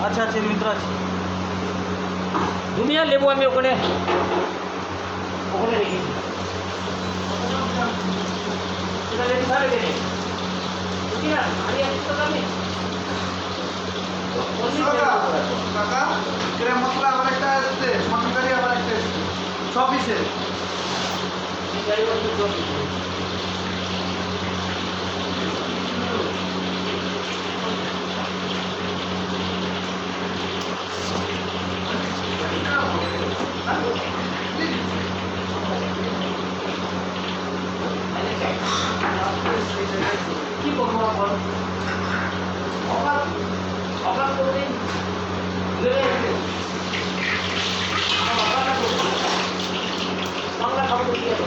আচ্ছা আচ্ছা মিত্র আছে দুনিয়া লেবু আমি ওখানে রেখেছি মশলা আবার একটা আসছে মটন কারি আবার একটা আসছে 6 পিসের কি করবো অবাক করতে বাংলা খাবার কি আছে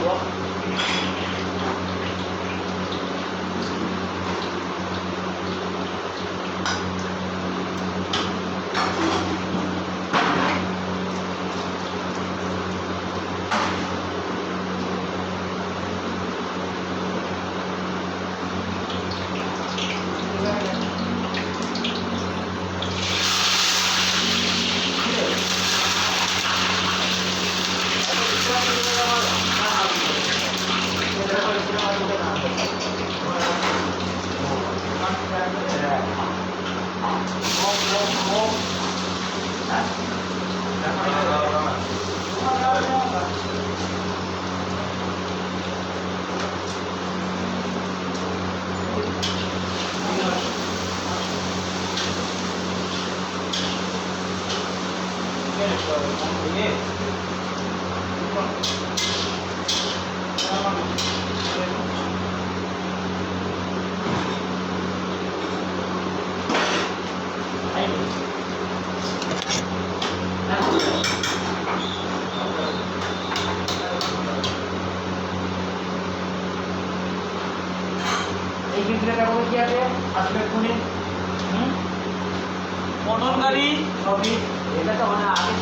এই বিক্রেতা কবে কি আছে আসবে কোনে মটর গাড়ি সবই এটা তো মানে আগে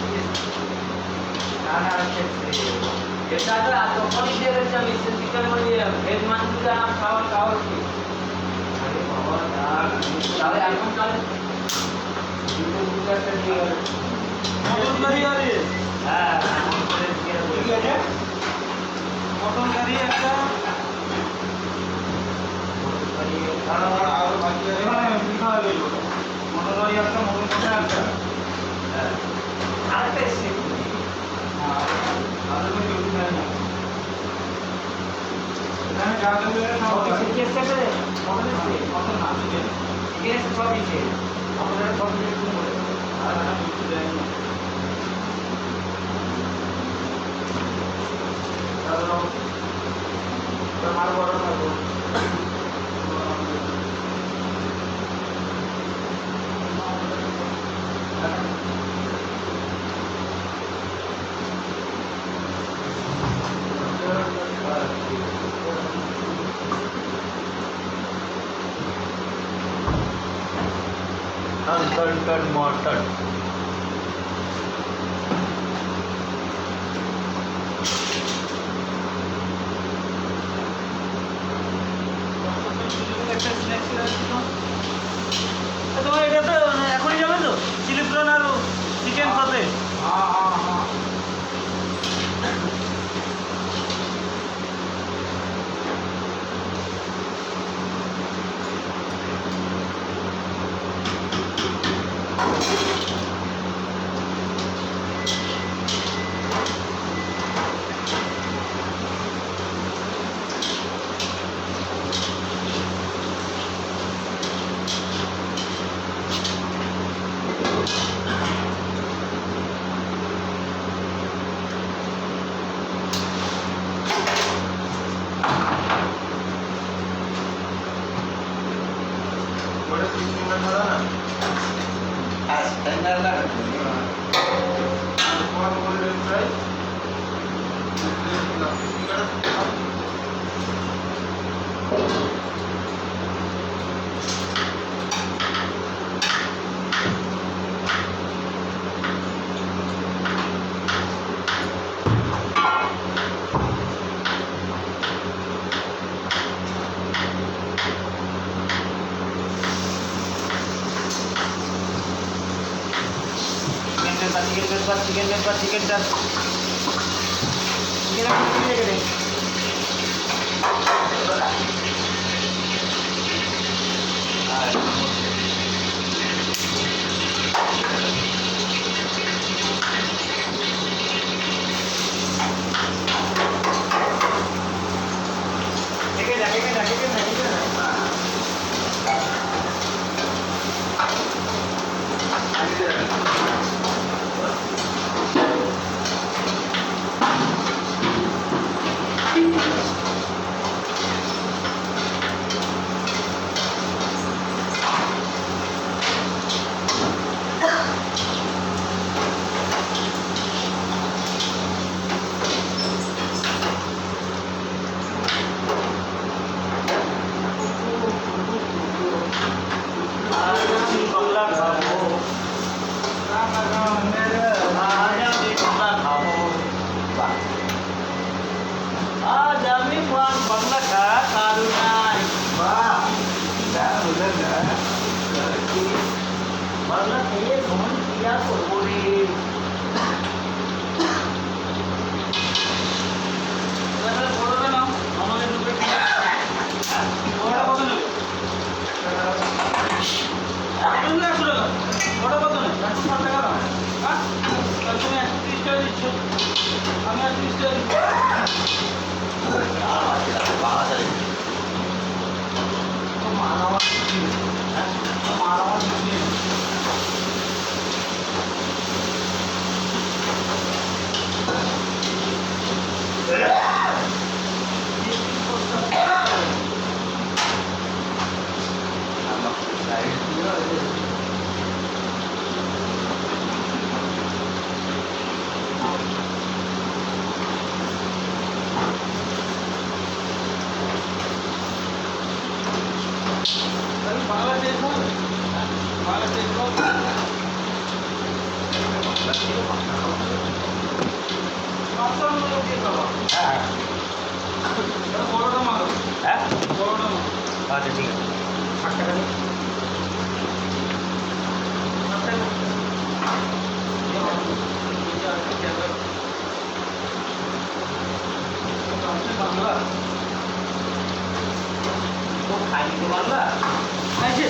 এটা তো যখনই দিয়ে দিচ্ছে আমি সেদিকে মানে ভেজ মানগুলো খাওয়ার খাওয়ার কি আরে বাবা তাহলে এখন তাহলে দুটো দুটো একটা নিয়ে গেল মটর গাড়ি আরে হ্যাঁ ঠিক আছে মটর গাড়ি একটা আরো বাকি আছে এখানে লিখা হয়ে গেল মটর গাড়ি একটা মটর গাড়ি একটা আরেকটা এসে আর আমি ডিউটি নাই না এখানে যা দেবে সব সবই শিখে এসেছে মনে হচ্ছে মটর না দিবে শিখে এসে সবই শিখে আমাদের সব কিছু শুরু করে আর আমি ডিউটি যাই না তারপর মার বড় থাকবো Unsalted mutton. একটা স্ন্যাক্স আছে তো তোমার এটা তো এখনই যাবে তো চিলি প্রন আর চিকেন সাথে हाँ हाँ हाँ बड़े पीछे में खड़ा ना आज टंगा लगा थोड़ा बोल रहे ट्राई চিকেনটা বাংলা টেস্ট হবে বাংলা টেস্ট হবে পাঁচশো দিয়ে খাওয়া হ্যাঁ বড়টা মারো হ্যাঁ বড়টা মারো আচ্ছা ঠিক আছে 60 টাকা দিন বাংলা ও খাইনি তো বাংলা আছে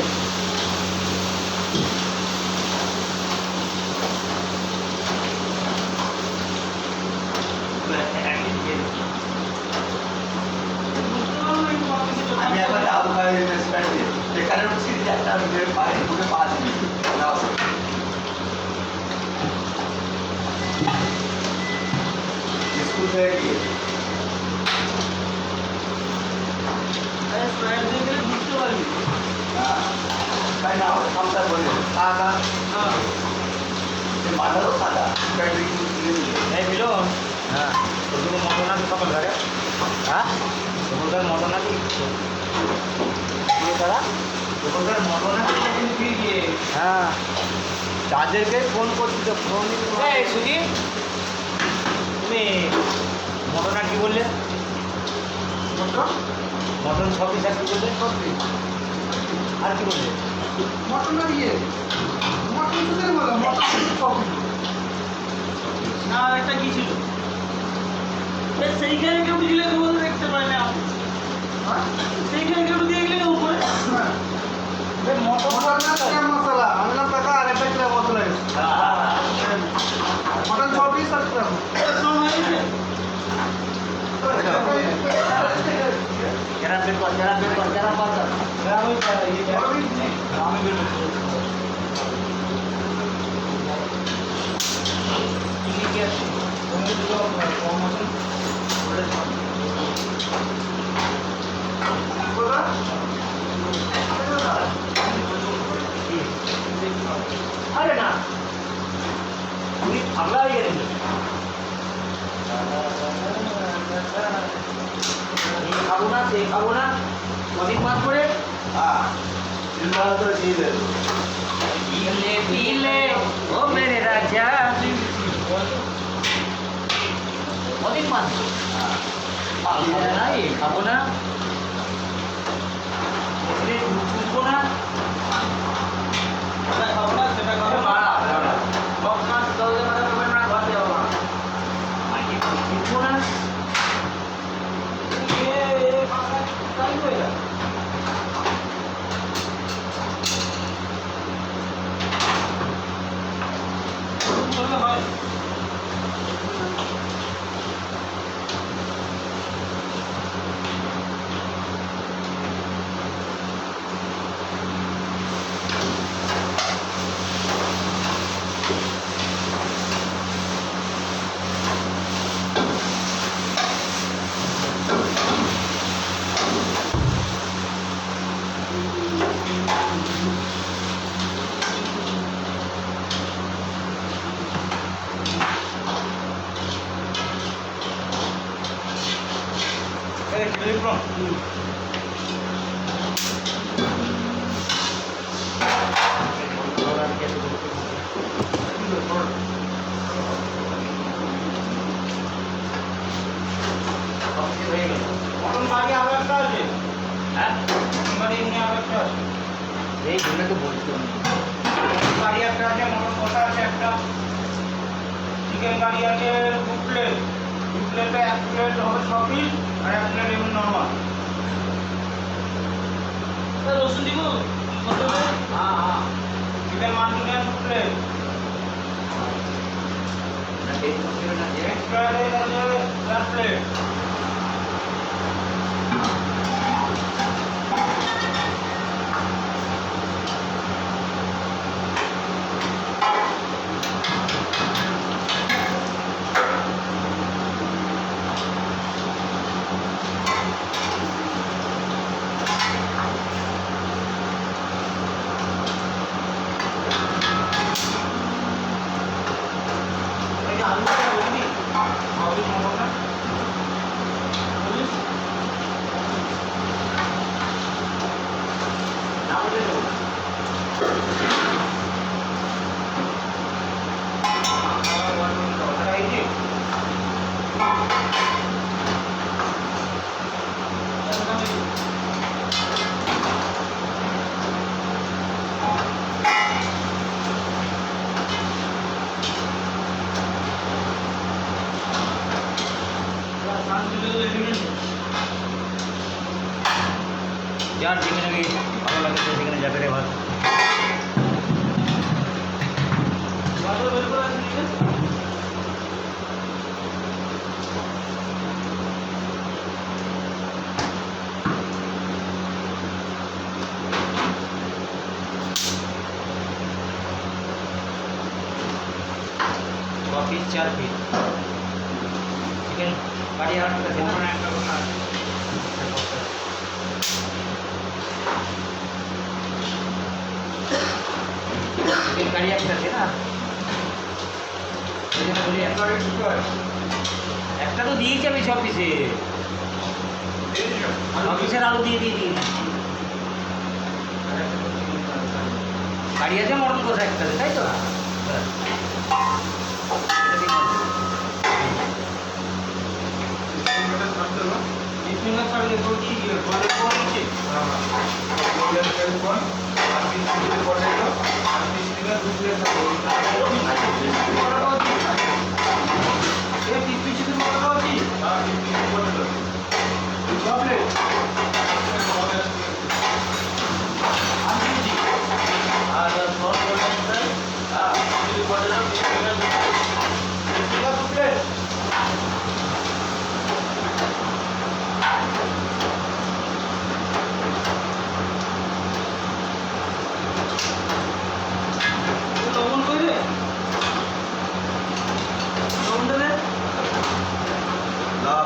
আমি একবার আবু খাই রেস্টুরেন্টে এখানে সিরিজ একটা পাই ঢুকে পাঁচ মিনিট স্কুল থেকে গিয়ে বুঝতে পারবি তাই না আমার সংসার বলে সাদা মাথারও সাদা এই মিলন হ্যাঁ তোর কোনো মটন আছে সকাল ধরে হ্যাঁ তোমার মটন আছে তারা তোমার মটন আছে কিন্তু কি দিয়ে হ্যাঁ তাদেরকে ফোন করছি তো ফোন এই সুজি তুমি মটন আর কি বললে মটন 6 পিস আর কি বললে আর কি বললে মটন আর ইয়ে মটন তো বলো মটন সব না একটা কি ছিল সেইখানে কেউ দিলে তো বলে দেখতে পাই না সেইখানে কেউ দিয়ে গেলে উপরে মটন মশলা আমি না টাকা আর একটা কিলো মশলা মটন 6 পিস আর কিলো যারা বের কর যারা পাতা আমি বের ঠিক আছে তুমি তো কম আছে বলে আরে না তুমি পাগলা হয়ে গেলে এই খাবো না সেই খাবো না কদিন বাদ করে হ্যাঁ ইনশাআল্লাহ তো ঠিক আছে पीले पीले ओ मेरे राजा কদিন বাদ নাই খাবো না বুঝবো না খাবো না সেটা খাবো না বকমাস দৌড়ে মারা করবেন না ঘর দেওয়া মাকে বুঝবো না তাই হয়ে যায় হয় মটন বাড়ি আরো একটা আছে হ্যাঁ মটন বাড়ি এমনি আরো একটা আছে এই জন্য তো বলছি মটন বাড়ি একটা আছে মটন কষা আছে একটা চিকেন কারি আছে 2 প্লেট 2 প্লেটে 1 প্লেট হবে 6 পিস আর 1 প্লেট এমনি নরমাল রসুন দিব হ্যাঁ হ্যাঁ চিকেন মাঞ্চুরিয়ান 2 প্লেট না এই সবজিটা না যে এক্সট্রা আছে 4 প্লেট এই যে আলুটা বলি হবে মটনটা 4 পিস চিকেন কারি আর একটা দেবো না একটা কথা আছে চিকেন কারি একটা আছে না ওই জন্য বলি একটা তো দিয়েছি আমি সব পিসে অফিসের আলু দিয়ে দিয়েছি কারি আছে মটন কষা একটা আছে, তাই তো না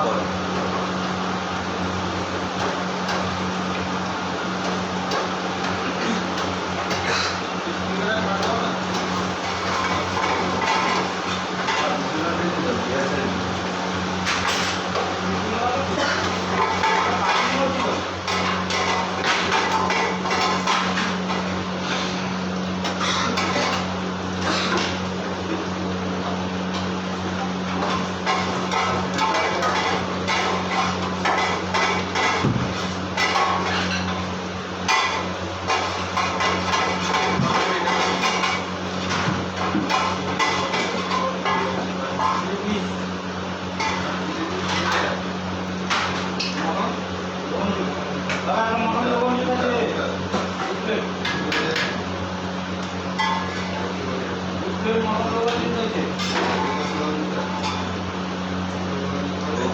বল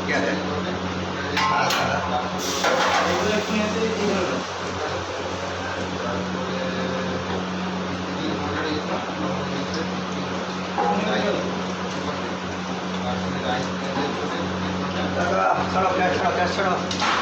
क्या है चलो चलो चलो